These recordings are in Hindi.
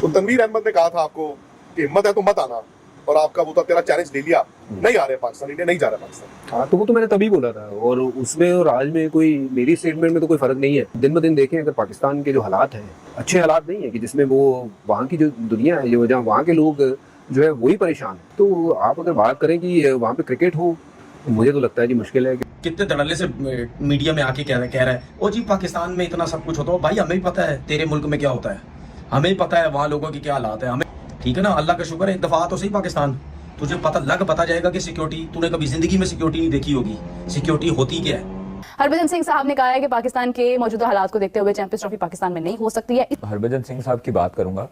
तो तनवीर अहमद ने कहा था आपको कि हिम्मत है तो मत आना, और आपका वो था तेरा चैलेंज ले लिया, नहीं आ रहे पाकिस्तान, इंडिया नहीं जा रहा पाकिस्तान। हाँ, तो वो तो मैंने तभी बोला था, और उसमें और आज में कोई मेरी स्टेटमेंट में तो कोई फर्क नहीं है। दिन ब दिन देखें अगर पाकिस्तान के जो हालात हैं, अच्छे हालात नहीं है कि जिसमें वो वहाँ की जो दुनिया है, जो जहाँ वहाँ के लोग जो है वही परेशान है। तो आप अगर बात करें कि वहाँ पे क्रिकेट हो, तो मुझे तो लगता है जी मुश्किल है। कितने धड़ल्ले से मीडिया में आके कह रहा है ओ जी पाकिस्तान में इतना सब कुछ होता है। भाई हमें भी पता है तेरे मुल्क में क्या होता है, हमें भी पता है वहाँ लोगों की क्या हालात है, हमें ठीक है ना। अल्लाह का शुक्र है एक दफा तो सही पाकिस्तान, तुझे पता जाएगा कि सिक्योरिटी, तूने कभी जिंदगी में सिक्योरिटी नहीं देखी होगी, सिक्योरिटी होती क्या है। हरभजन सिंह साहब ने कहा है कि पाकिस्तान के मौजूदा हालात को देखते हुए चैंपियंस ट्रॉफी पाकिस्तान में नहीं हो सकती है। हरभजन सिंह साहब की बात करूंगा,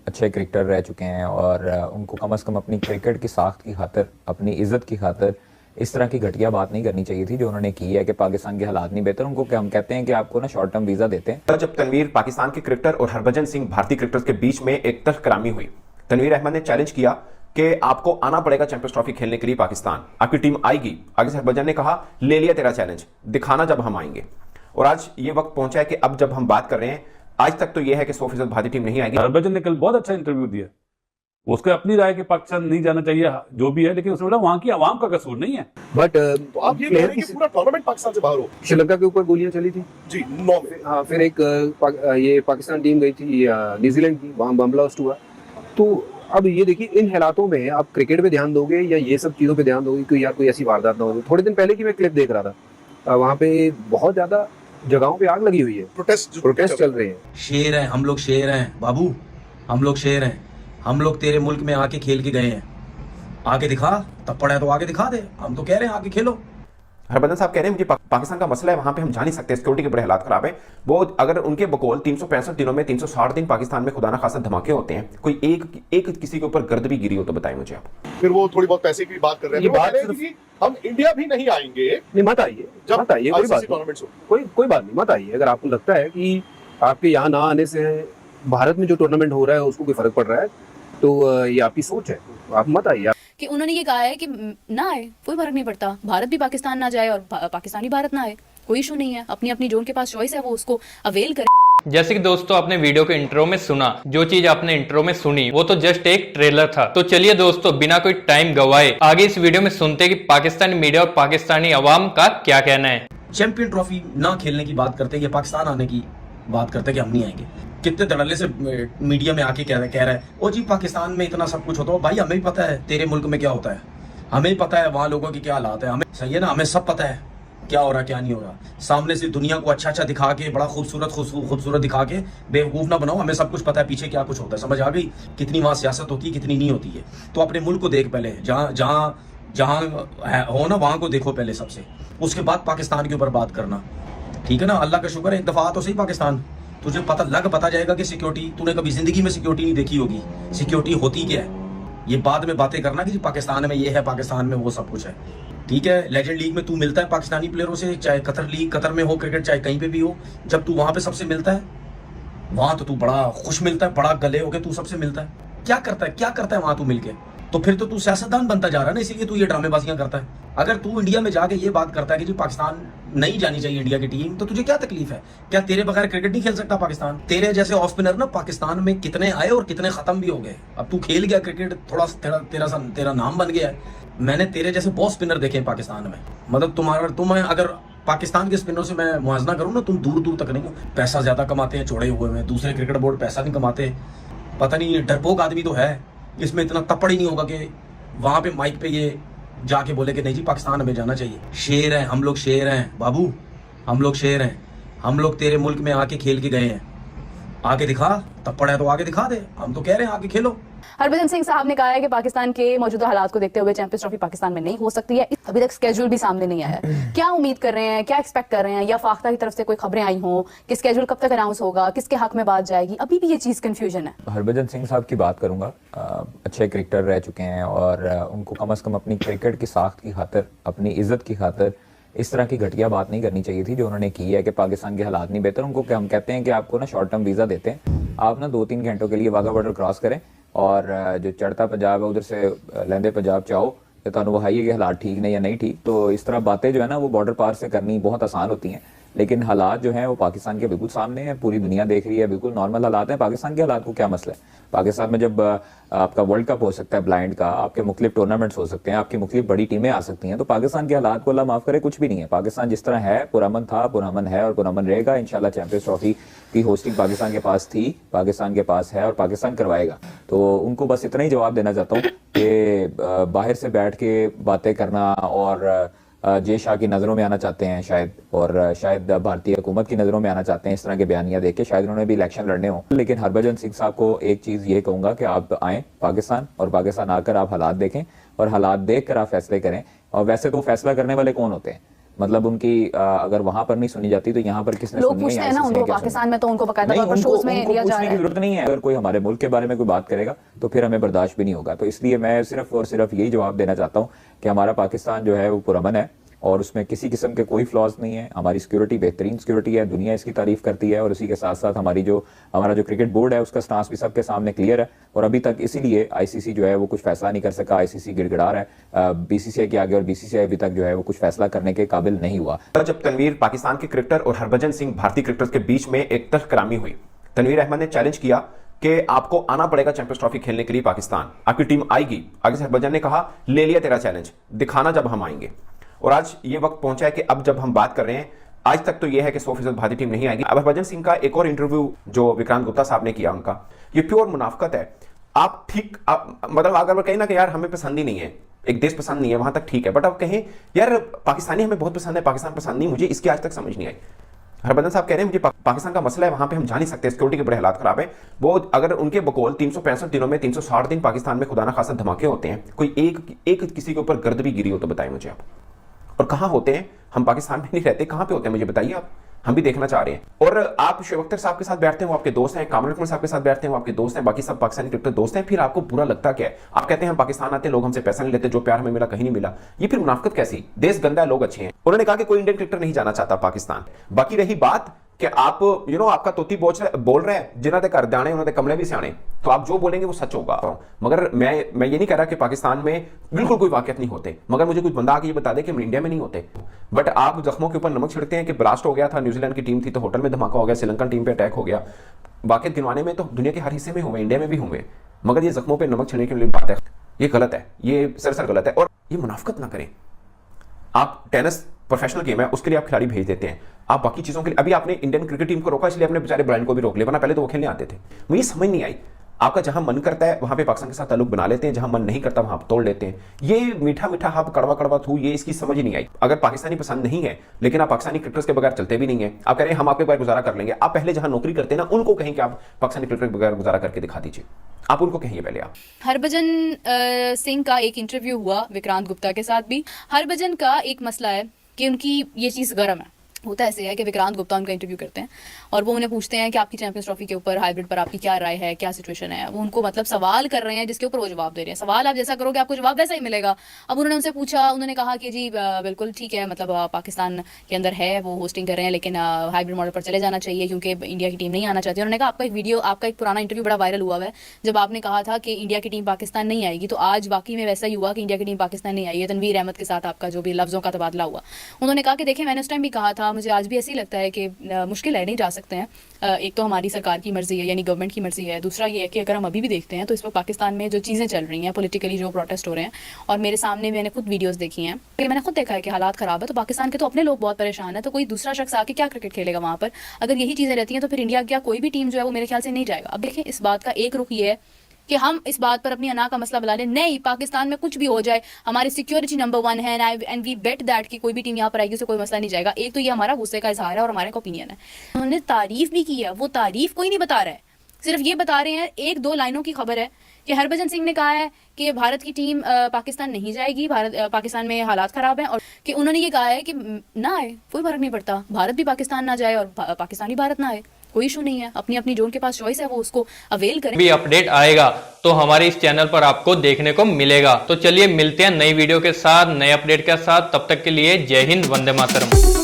अच्छे क्रिकेटर रह चुके हैं और उनको कम से कम अपनी क्रिकेट की साख्त की खातिर, अपनी इज्जत की खातिर इस तरह की घटिया बात नहीं करनी चाहिए थी जो उन्होंने की है कि पाकिस्तान के हालात नहीं बेहतर। उनको हम कहते हैं कि आपको ना शॉर्ट टर्म वीजा देते हैं। जब तनवीर पाकिस्तान के क्रिकेटर और हरभजन सिंह भारतीय क्रिकेटर्स के बीच में एक तल्ख कलामी हुई, तनवीर अहमद ने चैलेंज किया कि आपको आना पड़ेगा चैंपियंस ट्रॉफी खेलने के लिए पाकिस्तान, आपकी टीम आएगी। आगे से हरभजन ने कहा ले लिया तेरा चैलेंज, दिखाना जब हम आएंगे। और आज ये वक्त पहुंचा है कि अब जब हम बात कर रहे हैं, आज तक तो यह है कि 100% भारतीय टीम नहीं आएगी। हरभजन ने कल बहुत अच्छा इंटरव्यू दिया, उसको अपनी राय कि पाकिस्तान नहीं जाना चाहिए जो भी है, लेकिन उसने बोला वहां की आवाम का कसूर नहीं है। बट तो आप ये कह रहे हैं कि पूरा टूर्नामेंट पाकिस्तान से बाहर हो। श्रीलंका के ऊपर गोलियां चली थी जी 9 में। हाँ, फिर एक ये पाकिस्तान टीम गई थी न्यूजीलैंड की, वहाँ बम ब्लास्ट हुआ। तो अब ये देखिए इन हालातों में आप क्रिकेट पे ध्यान दोगे या ये सब चीज़ों पे ध्यान दोगे कि यार कोई ऐसी वारदात ना हो। थोड़े दिन पहले की मैं क्लिप देख रहा था, वहाँ पे बहुत ज्यादा जगहों पे आग लगी हुई है, प्रोटेस्ट चल रहे हैं। शेर हैं हम लोग, शेर हैं बाबू, हम लोग शेर हैं। हम लोग तेरे मुल्क में आके खेल के गए हैं, आके दिखा, तब पड़ा है तो आगे दिखा दे। हम तो कह रहे हैं आके खेलो। हरभजन साहब कह रहे हैं मुझे पाकिस्तान का मसला है, वहां पे हम जा नहीं सकते, सिक्योरिटी के बड़े हालात खराब है। वो अगर उनके बकौल 365 दिनों में 360 दिन पाकिस्तान में खुदा ना खासा धमाके होते हैं, कोई एक किसी के ऊपर गर्द भी गिरी हो तो बताएं मुझे आप। फिर वो थोड़ी बहुत पैसे की बात कर रहे हैं, ये बात कि हम इंडिया भी नहीं आएंगे। नहीं, मत आइए, मत आइए, कोई बात नहीं, कोई बात नहीं, मत आइए। अगर आपको लगता है कि आपके यहाँ ना आने से भारत में जो टूर्नामेंट हो रहा है उसको कोई फर्क पड़ रहा है, तो ये आपकी सोच है, आप मत आइए। कि उन्होंने ये कहा है कि ना आए, कोई फर्क नहीं पड़ता, भारत भी पाकिस्तान ना जाए और पाकिस्तान भी भारत ना आए, कोई इशू नहीं है। अपनी अपनी जो उनके पास चॉइस है वो उसको अवेल करे। जैसे कि दोस्तों आपने वीडियो के इंट्रो में सुना, जो चीज आपने इंट्रो में सुनी वो तो जस्ट एक ट्रेलर था। तो चलिए दोस्तों बिना कोई टाइम गवाए आगे इस वीडियो में सुनते कि पाकिस्तानी मीडिया और पाकिस्तानी अवाम का क्या कहना है। चैंपियन ट्रॉफी ना खेलने की बात करते हैं, पाकिस्तान आने की बात करते हैं कि हम नहीं आएंगे। कितने धड़ल्ले से मीडिया में आके कह रहा है ओ जी पाकिस्तान में इतना सब कुछ होता है। भाई हमें भी पता है तेरे मुल्क में क्या होता है, हमें भी पता है वहाँ लोगों की क्या हालात है, हमें सही है ना, हमें सब पता है क्या हो रहा क्या नहीं हो रहा। सामने से दुनिया को अच्छा दिखा के, बड़ा खूबसूरत दिखा के बेवकूफ ना बनाओ, हमें सब कुछ पता है पीछे क्या कुछ होता है। समझ आ गई कितनी वहाँ सियासत होती है, कितनी नहीं होती है। तो अपने मुल्क को देख पहले, जहाँ हो ना वहाँ को देखो पहले सबसे, उसके बाद पाकिस्तान के ऊपर बात करना, ठीक है ना। अल्लाह का शुक्र है एक दफा तो सही पाकिस्तान, तुझे पता जाएगा कि सिक्योरिटी, तूने कभी जिंदगी में सिक्योरिटी नहीं देखी होगी, सिक्योरिटी होती क्या है। ये बाद में बातें करना कि पाकिस्तान में ये है, पाकिस्तान में वो सब कुछ है, ठीक है। लेजेंड लीग में तू मिलता है पाकिस्तानी प्लेयरों से, चाहे कतर में हो क्रिकेट, चाहे कहीं पे भी हो। जब तू वहां पे सबसे मिलता है, वहां तो तू बड़ा खुश मिलता है, बड़ा गले होके तू सबसे मिलता है। क्या करता है वहां तू मिलके? तो फिर तो तू सियासतदान बनता जा रहा है ना, इसीलिए तू ये ड्रामेबाजियां करता है। अगर तू इंडिया में जाके ये बात करता है कि जी पाकिस्तान नहीं जानी चाहिए इंडिया की टीम, तो तुझे क्या तकलीफ है? क्या तेरे बगैर क्रिकेट नहीं खेल सकता पाकिस्तान? तेरे जैसे ऑफ स्पिनर ना पाकिस्तान में कितने आए और कितने खत्म भी हो गए। अब तू खेल गया क्रिकेट, थोड़ा तेरा नाम बन गया है। मैंने तेरे जैसे बहुत स्पिनर देखे पाकिस्तान में, मतलब तुम अगर पाकिस्तान के स्पिनर से मैं मुआवजा करूँ ना, तुम दूर तक नहीं हो। पैसा ज्यादा कमाते हैं चौड़े हुए में, दूसरे क्रिकेट बोर्ड पैसा नहीं कमाते। पता नहीं डरपोक आदमी तो है, इसमें इतना तपड़ ही नहीं होगा कि वहां पे माइक पे ये जाके बोले कि नहीं जी पाकिस्तान हमें जाना चाहिए। शेर हैं हम लोग, शेर हैं बाबू, हम लोग शेर हैं। हम लोग तेरे मुल्क में आके खेल के गए हैं, आके दिखा, तब पड़ा है तो आगे दिखा दे। हम तो कह रहे हैं आके खेलो। हरभजन सिंह साहब ने कहा है कि पाकिस्तान के मौजूदा हालात को देखते हुए चैंपियंस ट्रॉफी पाकिस्तान में नहीं हो सकती है। अभी तक स्केड्यूल भी सामने नहीं आया है। क्या उम्मीद कर रहे हैं, क्या एक्सपेक्ट कर रहे हैं, या फाख्ता की तरफ से कोई खबरें आई हों कि स्केड्यूल कब तक अनाउंस होगा, किसके हक में बात जाएगी? अभी भी ये चीज कंफ्यूजन है। हरभजन सिंह साहब की बात करूंगा, अच्छे क्रिकेटर रह चुके हैं और उनको कम से कम अपनी क्रिकेट की साख्त की खातिर, अपनी इज्जत की खातिर इस तरह की घटिया बात नहीं करनी चाहिए थी जो उन्होंने की है कि पाकिस्तान के हालात नहीं बेहतर। उनको हम कहते हैं कि आपको ना शॉर्ट टर्म वीजा देते हैं, आप ना 2-3 घंटों के लिए वाघा बॉर्डर क्रॉस करें और जो चढ़ता पंजाब है उधर से लहंदे पंजाब चाहो, तो तुहानू वहाइए कि हालात ठीक ने या नहीं ठीक। तो इस तरह बातें जो है ना वो बॉर्डर पार से करनी बहुत आसान होती हैं। लेकिन हालात जो हैं वो पाकिस्तान के बिल्कुल सामने हैं, पूरी दुनिया देख रही है, बिल्कुल नॉर्मल हालात हैं। पाकिस्तान के हालात को क्या मसला है? पाकिस्तान में जब आपका वर्ल्ड कप हो सकता है ब्लाइंड का, आपके मुख्तलिफ टूर्नामेंट्स हो सकते हैं, आपकी मुख्तलिफ बड़ी टीमें आ सकती हैं, तो पाकिस्तान के हालात को अल्लाह माफ करे कुछ भी नहीं है। पाकिस्तान जिस तरह है, पुरअमन था, पुरअमन है और पुरअमन रहेगा। इंशाल्लाह चैंपियंस ट्रॉफी की होस्टिंग पाकिस्तान के पास थी, पाकिस्तान के पास है और पाकिस्तान करवाएगा। तो उनको बस इतना ही जवाब देना चाहता हूँ कि बाहर से बैठ के बातें करना और जय शाह की नज़रों में आना चाहते हैं शायद, और शायद भारतीय हुकूमत की नज़रों में आना चाहते हैं इस तरह के बयानियां देख के, शायद उन्होंने भी इलेक्शन लड़ने हो। लेकिन हरभजन सिंह साहब को एक चीज़ ये कहूँगा कि आप आएँ पाकिस्तान, और पाकिस्तान आकर आप हालात देखें और हालात देख कर आप फैसले करें। और वैसे तो फैसला करने वाले कौन होते हैं? मतलब उनकी अगर वहां पर नहीं सुनी जाती तो यहाँ पर किसने लोग सुननी पूछते हैं ना उनको, पाकिस्तान में तो उनको बकायदा तौर पर शोज में लिया जा रहा है। जरूरत नहीं है। अगर कोई हमारे मुल्क के बारे में कोई बात करेगा तो फिर हमें बर्दाश्त भी नहीं होगा। तो इसलिए मैं सिर्फ और सिर्फ यही जवाब देना चाहता हूँ कि हमारा पाकिस्तान जो है वो पुरअमन है और उसमें किसी किस्म के कोई फ्लॉज नहीं है। हमारी सिक्योरिटी बेहतरीन सिक्योरिटी है, दुनिया इसकी तारीफ करती है। और उसी के साथ साथ हमारा जो क्रिकेट बोर्ड है उसका स्टांस भी सबके सामने क्लियर है। और अभी तक इसीलिए आईसीसी जो है वो कुछ फैसला नहीं कर सका। आईसीसी गिड़गिड़ा रहा है बीसीसीआई के आगे, और बीसीसीआई अभी तक जो है वो कुछ फैसला करने के काबिल नहीं हुआ। जब तनवीर पाकिस्तान के क्रिकेटर और हरभजन सिंह भारतीय क्रिकेटर्स के बीच में एक तहकरामी हुई, तनवीर अहमद ने चैलेंज किया कि आपको आना पड़ेगा चैंपियंस ट्रॉफी खेलने के लिए पाकिस्तान, आपकी टीम आएगी। आगे से हरभजन ने कहा ले लिया तेरा चैलेंज, दिखाना जब हम आएंगे। और आज ये वक्त पहुंचा है कि अब जब हम बात कर रहे हैं, आज तक तो ये है कि 100% भारतीय टीम नहीं आएगी। अब हरभजन सिंह का एक और इंटरव्यू जो विक्रांत गुप्ता साहब ने किया, उनका ये प्योर मुनाफकत है। मतलब अगर कहें ना कि यार हमें पसंद ही नहीं है, एक देश पसंद नहीं है, वहां तक ठीक है, बट अब कहें यार पाकिस्तानी हमें बहुत पसंद है, पाकिस्तान पसंद नहीं, मुझे इसकी आज तक समझ नहीं आई। हरभजन साहब कह रहे हैं मुझे पाकिस्तान का मसला है, वहां पे हम जा नहीं सकते, सिक्योरिटी के बड़े हालात खराब है। वो अगर उनके बकौल 365 दिनों में 360 दिन पाकिस्तान में खुदा ना खासा धमाके होते हैं, कोई एक किसी के ऊपर गर्द भी गिरी हो तो बताएं मुझे आप। और कहां होते हैं? हम पाकिस्तान में नहीं रहते, कहां पे होते हैं मुझे बताइए आप, हम भी देखना चाह रहे हैं। और आप शुएब अख्तर साहब के साथ बैठते हैं, वो आपके दोस्त हैं, कामरुल अकमल साहब के साथ बैठते हैं, वो आपके दोस्त हैं, बाकी सब पाकिस्तानी क्रिकेटर दोस्त हैं, फिर आपको बुरा लगता क्या है? आप कहते हैं हम पाकिस्तान आते हैं, लोग हमसे पैसा नहीं लेते, जो प्यार हमें मिला कहीं नहीं मिला। ये फिर मुनाफिकत कैसी? देश गंदा है, लोग अच्छे हैं। उन्होंने कहा कि कोई इंडियन क्रिकेटर नहीं जाना चाहता पाकिस्तान। बाकी रही बात कि आप आपका तोती बोल रहे हैं, जिन्होंने घर दाने उन्होंने कमले भी सियाने, तो आप जो बोलेंगे वो सच होगा। मगर मैं ये नहीं कह रहा कि पाकिस्तान में बिल्कुल कोई वाकयात नहीं होते, मगर मुझे कुछ बंदा आके ये बता दे कि हम इंडिया में नहीं होते। बट आप जख्मों के ऊपर नमक छिड़कते हैं कि ब्लास्ट हो गया था, न्यूजीलैंड की टीम थी तो होटल में धमाका हो गया, श्रीलंकन टीम पे अटैक हो गया। वाकयात गिनवाने में तो दुनिया के हर हिस्से में हुए, इंडिया में भी हुए, मगर ये जख्मों पर नमक छिड़कने के लिए बात है, ये गलत है, ये सरासर गलत है। और ये मुनाफिकत ना करें। आप टेनिस प्रोफेशनल गेम है, उसके लिए आप खिलाड़ी भेज देते हैं, आप बाकी चीजों के लिए अभी आपने इंडियन क्रिकेट टीम को रोका, इसलिए अपने बेचारे ब्रायन को भी रोक लिया, वरना पहले तो वो खेलने आते थे। मुझे समझ नहीं आई, आपका जहां मन करता है वहां पे पाकिस्तान के साथ ताल्लुक बना लेते हैं, जहां मन नहीं करता वहां तोड़ लेते हैं। ये मीठा मीठा हाथ कड़वा कड़वा थू, ये इसकी समझ ही नहीं आई। अगर पाकिस्तानी पसंद नहीं है, लेकिन आप पाकिस्तानी क्रिकेटर्स के बगैर चलते भी नहीं है, आप कह रहे हैं हम आपके बगैर गुजारा कर लेंगे, आप पहले जहां नौकरी करते हैं ना उनको कहें कि आप पाकिस्तानी क्रिकेट के बगैर गुजारा करके दिखा दीजिए, आप उनको कहिए पहले। आप हरभजन सिंह का एक इंटरव्यू हुआ विक्रांत गुप्ता के साथ भी। हरभजन का एक मसला है कि उनकी ये चीज़ गर्म है। होता ऐसे है कि विक्रांत गुप्ता उनका इंटरव्यू करते हैं और वो उन्हें पूछते हैं कि आपकी चैंपियंस ट्रॉफी के ऊपर हाइब्रिड पर आपकी क्या राय है, क्या सिचुएशन है। वो उनको मतलब सवाल कर रहे हैं जिसके ऊपर वो जवाब दे रहे हैं। सवाल आप जैसा करोगे आपको जवाब वैसा ही मिलेगा। अब उन्होंने उनसे पूछा, उन्होंने कहा कि जी बिल्कुल ठीक है, मतलब पाकिस्तान के अंदर है, वो होस्टिंग कर रहे हैं, लेकिन हाइब्रिड मॉडल पर चले जाना चाहिए क्योंकि इंडिया की टीम नहीं आना चाहती। उन्होंने कहा आपका एक वीडियो, आपका एक पुराना इंटरव्यू बड़ा वायरल हुआ है जब आपने कहा था कि इंडिया की टीम पाकिस्तान नहीं आएगी, तो आज वाकई में वैसा ही हुआ कि इंडिया की टीम पाकिस्तान नहीं आई है। तनवीर अहमद के साथ आपका जो भी लफ्जों का तबादला हुआ, उन्होंने कहा कि देखिए मैंने उस टाइम भी कहा था, मुझे आज भी ऐसी लगता है कि मुश्किल है, नहीं जा सकते हैं। एक तो हमारी सरकार की मर्जी है, यानी गवर्नमेंट की मर्जी है। दूसरा ये है कि अगर हम अभी भी देखते हैं तो इस वक्त पाकिस्तान में जो चीज़ें चल रही हैं, पॉलिटिकली जो प्रोटेस्ट हो रहे हैं, और मेरे सामने मैंने खुद वीडियोस देखी हैं, मैंने खुद देखा है कि हालात ख़राब है। तो पाकिस्तान के तो अपने लोग बहुत परेशान है, तो कोई दूसरा शख्स आके क्या क्रिकेट खेलेगा वहाँ पर? अगर यही चीज़ें रहती हैं तो फिर इंडिया का कोई भी टीम जो है वो मेरे ख्याल से नहीं जाएगा। अब देखिए इस बात का एक रुख ये है कि हम इस बात पर अपनी अना का मसला बुला लें, नहीं पाकिस्तान में कुछ भी हो जाए, हमारी सिक्योरिटी नंबर 1 है एंड वी बेट दैट कि कोई भी टीम यहाँ पर आएगी, उसे कोई मसला नहीं जाएगा। एक तो ये हमारा गुस्से का इजहार है और हमारा ओपिनियन है। उन्होंने तारीफ भी की है, वो तारीफ कोई नहीं बता रहा है, सिर्फ ये बता रहे हैं, 1-2 लाइनों की खबर है कि हरभजन सिंह ने कहा है कि भारत की टीम पाकिस्तान नहीं जाएगी, पाकिस्तान में हालात खराब हैं, और कि उन्होंने ये कहा है कि ना आए कोई फर्क नहीं पड़ता, भारत भी पाकिस्तान ना जाए और पाकिस्तान भी भारत ना आए, कोई इशू नहीं है। अपनी अपनी जो उनके पास चॉइस है वो उसको अवेल करें। भी अपडेट आएगा तो हमारे इस चैनल पर आपको देखने को मिलेगा। तो चलिए मिलते हैं नई वीडियो के साथ, नए अपडेट के साथ। तब तक के लिए जय हिंद, वंदे मातरम।